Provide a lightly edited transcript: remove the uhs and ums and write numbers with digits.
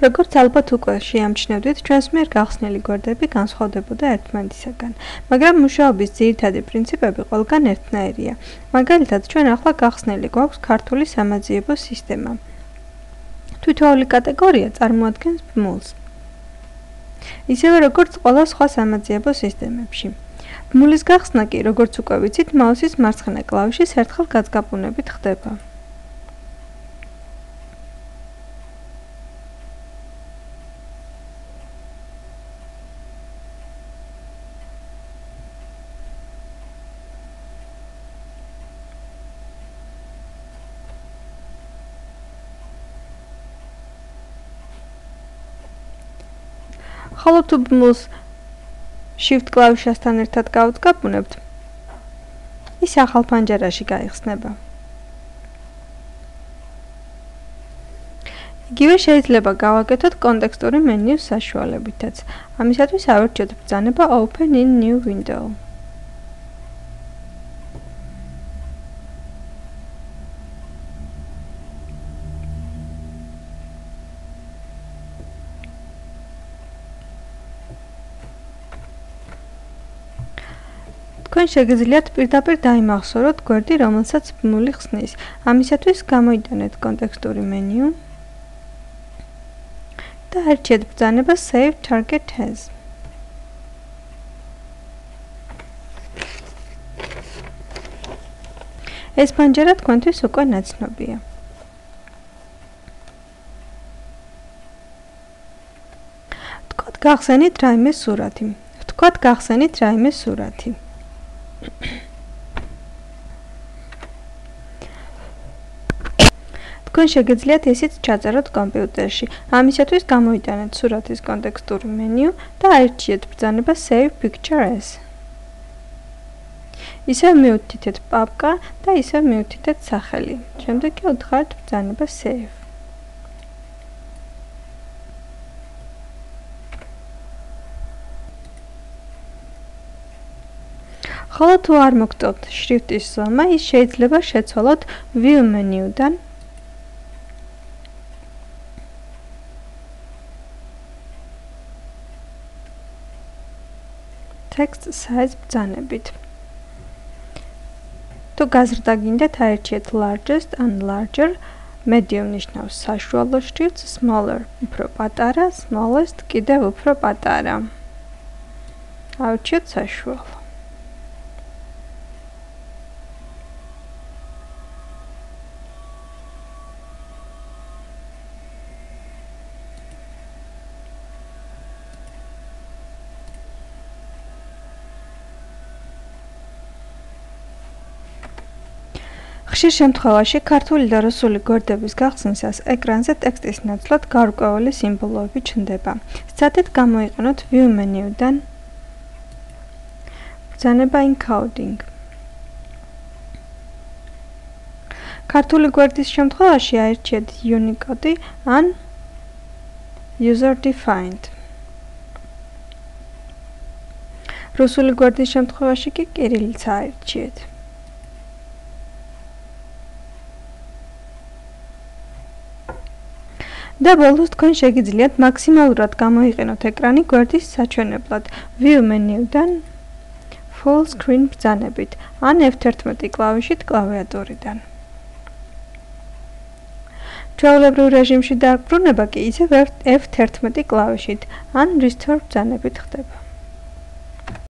როგორც ალბათ უკვე შეამჩნევდით, ჩვენს მიერ გახსნილი გვერდები განსხვავდებოდა ერთმანეთისაგან, მაგრამ მუშაობის ძირითადი პრინციპები ყველგან ერთნაირია. მაგალითად, ჩვენ ახლა გახსნილი გვაქვს ქართული სამაძიებო სისტემა. თითოეული კატეგორია წარმოადგენს ბმულს. ისევე როგორც ყველა სხვა სამაძიებო სისტემებში. ბმულის გახსნა კი, როგორც უკვე ვიცით, მაუსის მარცხენა კლავიშის ერთხელ გაძგაპუნებით ხდება. ხოლო თუ ბმულს Shift კლავიშასთან ერთად გავძგაპუნებთ, ის ახალ პანჯარაში გაიხსნება. იგივე შეიძლება გავაკეთოთ კონტექსტური მენიუს საშუალებითაც. ამისათვის ავირჩიოთ ბრძანება Open in New Window. თქვენ შეგიძლიათ პირდაპირ დაიმახსოვროთ გვერდი, რომელსაც ბმული ხსნის. ამისათვის გამოიტანეთ კონტექსტური მენიუ და არჩიეთ ბრძანება Save Target As. ეს პანჯარა თქვენთვის უკვე ნაცნობია. ვთქვათ გახსენით რაიმე სურათი. თქვენ შეგიძლიათ ისიც ჩაწეროთ კომპიუტერში. ამისათვის გამოიტანეთ სურათის კონტექსტური მენიუ და აირჩიეთ ბრძანება Save Picture As. ისევ მიუთითეთ პაპკა და ისევ მიუთითეთ სახელი. შემდეგ კი უთხართ ბრძანება Save. ხოლო თუ არ მოგწევთ შრიფტის ზომა, ის შეიძლება შეცვალოთ View მენიუდან Text Size ბრძანებით. თუ გაზრდა გინდათ, აირჩიეთ Largest ან Larger, Medium ნიშნავს საშუალო შრიფტს, Smaller უფრო პატარა, Smallest კიდევ უფრო პატარა. აირჩიეთ საშუალო. ხშირ შემთხვევაში ქართული და რუსული გვერდების გახსნისას ეკრანზე ტექსტის ნაცვლად გარკვეული სიმბოლოები ჩნდება. სცადეთ გამოიყენოთ View მენიუდან ბრძანება Encoding. ქართული გვერდის შემთხვევაში აირჩიეთ Unicode ან User Defined. რუსული გვერდის შემთხვევაში კი კირილიცა აირჩიეთ. და ბოლოს თქვენ შეგიძლიათ მაქსიმალურად გამოიყენოთ ეკრანი გვერდის საჩვენებლად View მენიუდან Full Screen ბრძანებით ან F11 კლავიშით კლავიატურიდან. ჩვეულებრივ რეჟიმში დაბრუნება კი ისევ F11 კლავიშით ან Restore ბრძანებით ხდება.